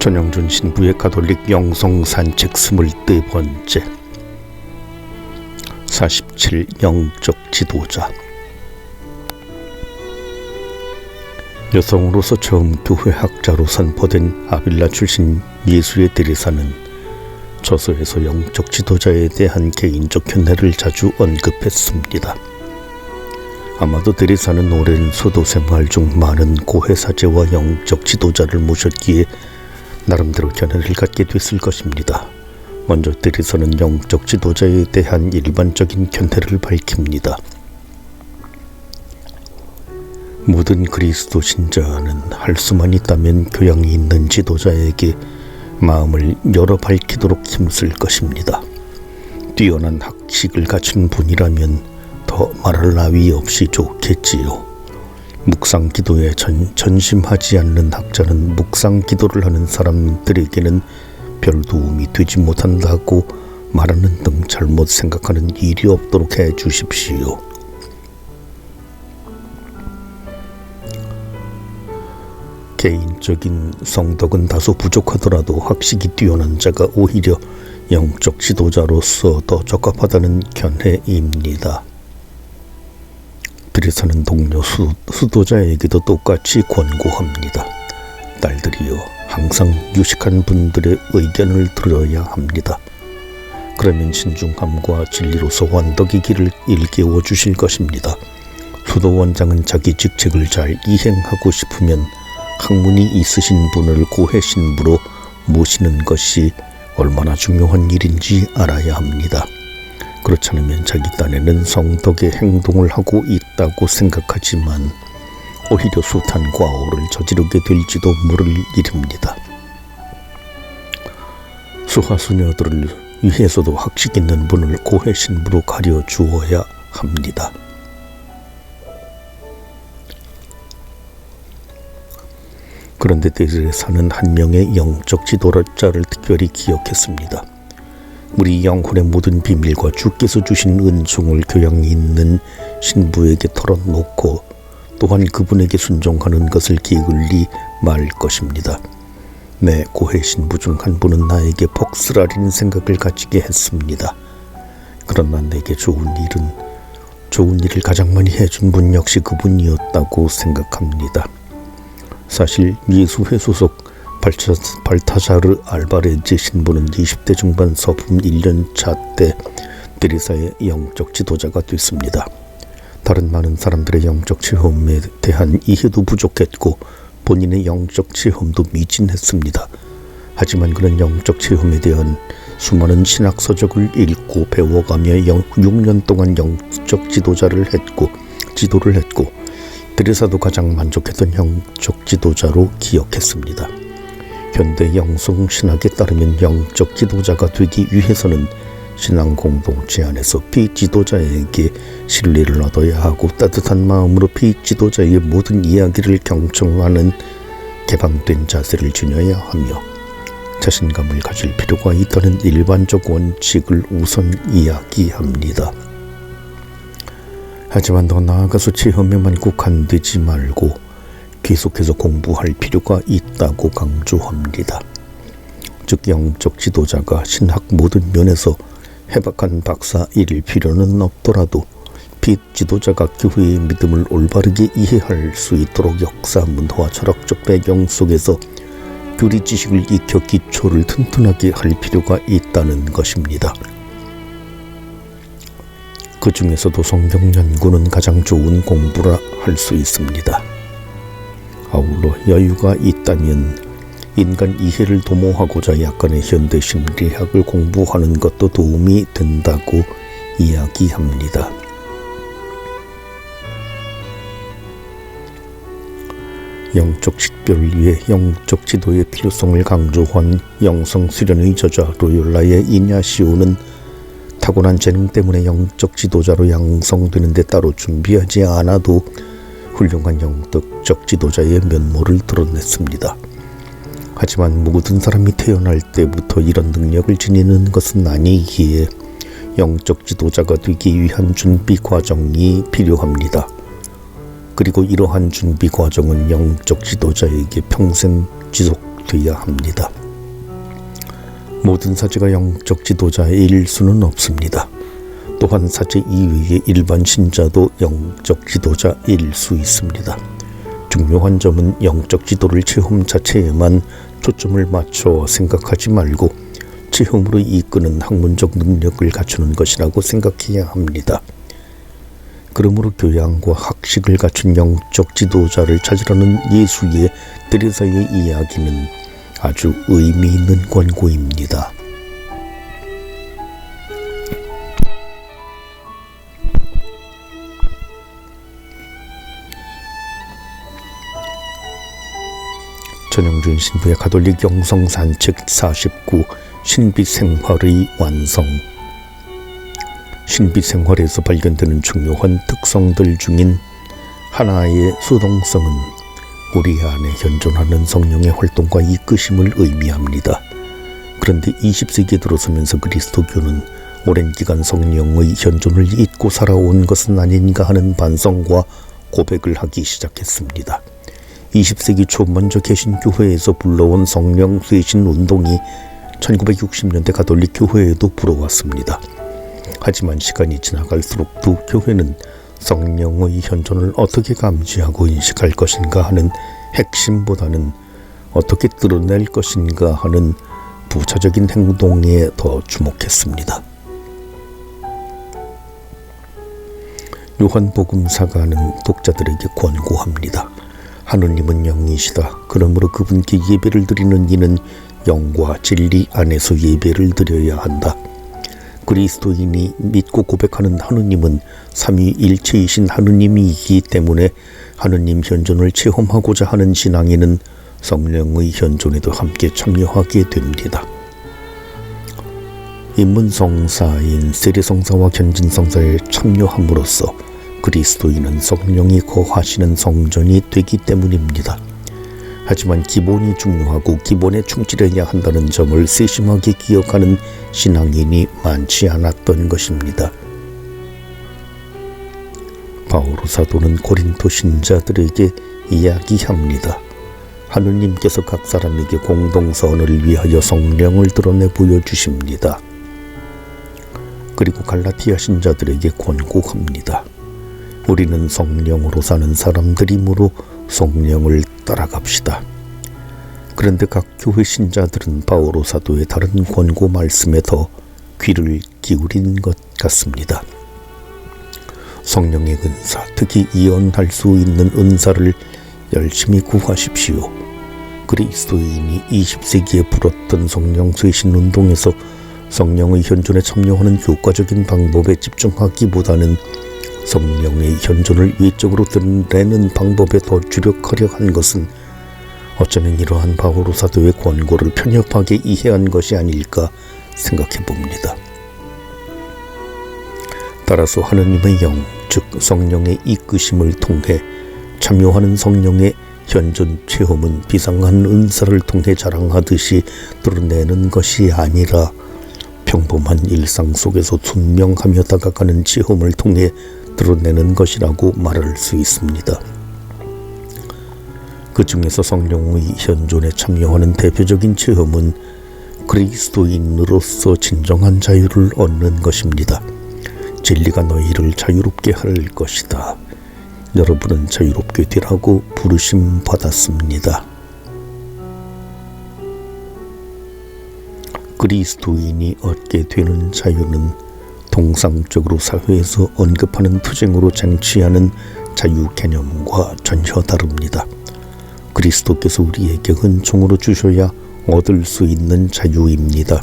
전영준 신부의 가톨릭 영성 산책 24번째 47 영적 지도자. 여성으로서 처음 교회 학자로 선포된 아빌라 출신 예수의 대리사는 저서에서 영적 지도자에 대한 개인적 견해를 자주 언급했습니다. 아마도 대리사는 오랜 소도 생활 중 많은 고해사제와 영적 지도자를 모셨기에 나름대로 견해를 갖게 됐을 것입니다. 먼저 대리사는 영적 지도자에 대한 일반적인 견해를 밝힙니다. 모든 그리스도 신자는 할 수만 있다면 교양이 있는 지도자에게 마음을 열어 밝히도록 힘쓸 것입니다. 뛰어난 학식을 갖춘 분이라면 더 말할 나위 없이 좋겠지요. 묵상 기도에 전심하지 않는 학자는 묵상 기도를 하는 사람들에게는 별 도움이 되지 못한다고 말하는 등 잘못 생각하는 일이 없도록 해 주십시오. 개인적인 성덕은 다소 부족하더라도 학식이 뛰어난 자가 오히려 영적 지도자로서 더 적합하다는 견해입니다. 대리사는 동료 수도자에게도 똑같이 권고합니다. 딸들이여, 항상 유식한 분들의 의견을 들어야 합니다. 그러면 신중함과 진리로서 완덕의 길을 일깨워 주실 것입니다. 수도원장은 자기 직책을 잘 이행하고 싶으면 학문이 있으신 분을 고해 신부로 모시는 것이 얼마나 중요한 일인지 알아야 합니다. 그렇지 않으면 자기 딴에는 성덕의 행동을 하고 있다고 생각하지만 오히려 숱한 과오를 저지르게 될지도 모를 일입니다. 수하수녀들을 위해서도 학식 있는 분을 고해 신부로 가려 주어야 합니다. 그런데 대리사는 한 명의 영적 지도자를 특별히 기억했습니다. 우리 영혼의 모든 비밀과 주께서 주신 은총을 교양 있는 신부에게 털어놓고 또한 그분에게 순종하는 것을 게을리 말 것입니다. 내 고해 신부 중 한 분은 나에게 벅슬아린 생각을 가지게 했습니다. 그러나 내게 좋은 일을 가장 많이 해준 분 역시 그분이었다고 생각합니다. 사실 예수회 소속 발타자르 알바레즈 신부는 20대 중반 서품 1년차 때 대리사의 영적 지도자가 됐습니다. 다른 많은 사람들의 영적 체험에 대한 이해도 부족했고 본인의 영적 체험도 미진했습니다. 하지만 그는 영적 체험에 대한 수많은 신학 서적을 읽고 배워가며 6년 동안 영적 지도를 했고 대리사도 가장 만족했던 영적 지도자로 기억했습니다. 현대 영성 신학에 따르면 영적 지도자가 되기 위해서는 신앙 공동체 안에서 피지도자에게 신뢰를 얻어야 하고 따뜻한 마음으로 피지도자의 모든 이야기를 경청하는 개방된 자세를 지녀야 하며 자신감을 가질 필요가 있다는 일반적 원칙을 우선 이야기합니다. 하지만 더 나아가서 체험에만 국한되지 말고 계속해서 공부할 필요가 있다고 강조합니다. 즉 영적 지도자가 신학 모든 면에서 해박한 박사일 필요는 없더라도 빛 지도자가 교회의 믿음을 올바르게 이해할 수 있도록 역사, 문화와 철학적 배경 속에서 교리 지식을 익혀 기초를 튼튼하게 할 필요가 있다는 것입니다. 그 중에서도 성경 연구는 가장 좋은 공부라 할 수 있습니다. 아울러 여유가 있다면 인간 이해를 도모하고자 약간의 현대 심리학을 공부하는 것도 도움이 된다고 이야기합니다. 영적 식별을 위해 영적 지도의 필요성을 강조한 영성 수련의 저자 로욜라의 이냐시오는 타고난 재능 때문에 영적 지도자로 양성되는 데 따로 준비하지 않아도 훌륭한 영적 지도자의 면모를 드러냈습니다. 하지만 모든 사람이 태어날 때부터 이런 능력을 지니는 것은 아니기에 영적 지도자가 되기 위한 준비 과정이 필요합니다. 그리고 이러한 준비 과정은 영적 지도자에게 평생 회복되어야 합니다. 모든 사제가 영적 지도자일 수는 없습니다. 또한 사제 이외의 일반 신자도 영적 지도자일 수 있습니다. 중요한 점은 영적 지도를 체험 자체에만 초점을 맞춰 생각하지 말고 체험으로 이끄는 학문적 능력을 갖추는 것이라고 생각해야 합니다. 그러므로 교양과 학식을 갖춘 영적 지도자를 찾으라는 예수의 드레사의 이야기는 아주 의미 있는 권고입니다. 전영준 신부의 가톨릭 영성산책 49 신비생활의 완성. 신비생활에서 발견되는 중요한 특성들 중인 하나의 수동성은 우리 안에 현존하는 성령의 활동과 이끄심을 의미합니다. 그런데 20세기에 들어서면서 그리스도교는 오랜 기간 성령의 현존을 잊고 살아온 것은 아닌가 하는 반성과 고백을 하기 시작했습니다. 20세기 초 먼저 개신교회에서 불러온 성령 쇄신 운동이 1960년대 가톨릭 교회에도 불어왔습니다. 하지만 시간이 지나갈수록 두 교회는 성령의 현존을 어떻게 감지하고 인식할 것인가 하는 핵심보다는 어떻게 드러낼 것인가 하는 부차적인 행동에 더 주목했습니다. 요한복음사가는 독자들에게 권고합니다. 하느님은 영이시다. 그러므로 그분께 예배를 드리는 이는 영과 진리 안에서 예배를 드려야 한다. 그리스도인이 믿고 고백하는 하느님은 삼위일체이신 하느님이기 때문에 하느님 현존을 체험하고자 하는 신앙인은 성령의 현존에도 함께 참여하게 됩니다. 인문성사인 세례성사와 견진성사에 참여함으로써 그리스도인은 성령이 거하시는 성전이 되기 때문입니다. 하지만 기본이 중요하고 기본에 충실해야 한다는 점을 세심하게 기억하는 신앙인이 많지 않았던 것입니다. 바오로 사도는 고린토 신자들에게 이야기합니다. 하느님께서 각 사람에게 공동선을 위하여 성령을 드러내 보여주십니다. 그리고 갈라티아 신자들에게 권고합니다. 우리는 성령으로 사는 사람들이므로 성령을 따라갑시다. 그런데 각 교회 신자들은 바오로 사도의 다른 권고 말씀에 더 귀를 기울인 것 같습니다. 성령의 은사, 특히 이언할 수 있는 은사를 열심히 구하십시오. 그리스도인이 20세기에 불었던 성령 쇄신 운동에서 성령의 현존에 참여하는 효과적인 방법에 집중하기보다는 성령의 현존을 외적으로 드러내는 방법에 더 주력하려 한 것은 어쩌면 이러한 바오로 사도의 권고를 편협하게 이해한 것이 아닐까 생각해 봅니다. 따라서 하느님의 영, 즉 성령의 이끄심을 통해 참여하는 성령의 현존 체험은 비상한 은사를 통해 자랑하듯이 드러내는 것이 아니라 평범한 일상 속에서 순명하며 다가가는 체험을 통해 드러내는 것이라고 말할 수 있습니다. 그 중에서 성령의 현존에 참여하는 대표적인 체험은 그리스도인으로서 진정한 자유를 얻는 것입니다. 진리가 너희를 자유롭게 할 것이다. 여러분은 자유롭게 되라고 부르심 받았습니다. 그리스도인이 얻게 되는 자유는 통상적으로 사회에서 언급하는 투쟁으로 쟁취하는 자유 개념과 전혀 다릅니다. 그리스도께서 우리에게 은총으로 주셔야 얻을 수 있는 자유입니다.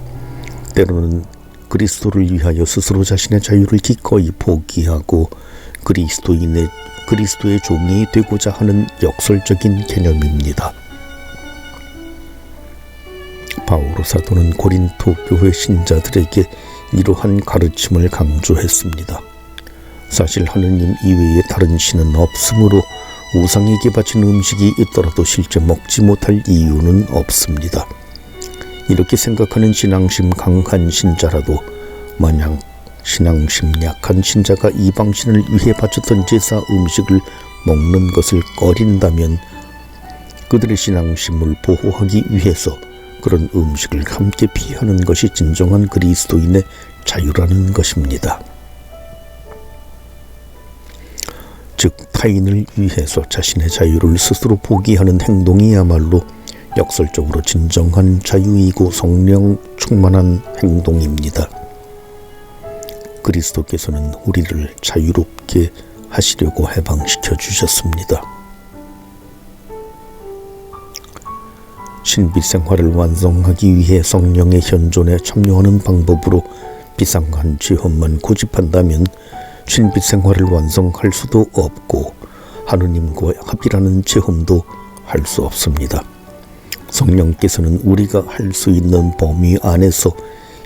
때로는 그리스도를 위하여 스스로 자신의 자유를 기꺼이 포기하고 그리스도의 종이 되고자 하는 역설적인 개념입니다. 바오로 사도는 고린토 교회 신자들에게 이러한 가르침을 강조했습니다. 사실 하느님 이외에 다른 신은 없으므로 우상에게 바친 음식이 있더라도 실제 먹지 못할 이유는 없습니다. 이렇게 생각하는 신앙심 강한 신자라도 만약 신앙심 약한 신자가 이방신을 위해 바쳤던 제사 음식을 먹는 것을 꺼린다면 그들의 신앙심을 보호하기 위해서 그런 음식을 함께 피하는 것이 진정한 그리스도인의 자유라는 것입니다. 즉 타인을 위해서 자신의 자유를 스스로 포기하는 행동이야말로 역설적으로 진정한 자유이고 성령 충만한 행동입니다. 그리스도께서는 우리를 자유롭게 하시려고 해방시켜 주셨습니다. 신비 생활을 완성하기 위해 성령의 현존에 참여하는 방법으로 비상한 체험만 고집한다면 신비 생활을 완성할 수도 없고 하느님과 합이라는 체험도 할 수 없습니다. 성령께서는 우리가 할 수 있는 범위 안에서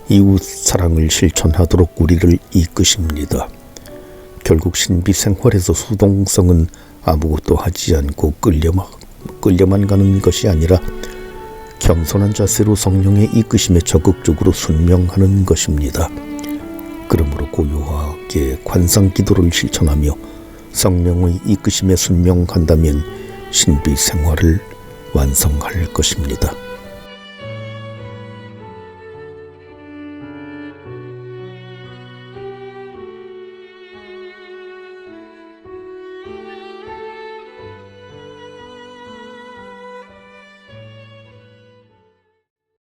이웃 사랑을 실천하도록 우리를 이끄십니다. 결국 신비 생활에서 수동성은 아무것도 하지 않고 끌려만 가는 것이 아니라 겸손한 자세로 성령의 이끄심에 적극적으로 순명하는 것입니다. 그러므로 고요하게 관상 기도를 실천하며 성령의 이끄심에 순명한다면 신비 생활을 완성할 것입니다.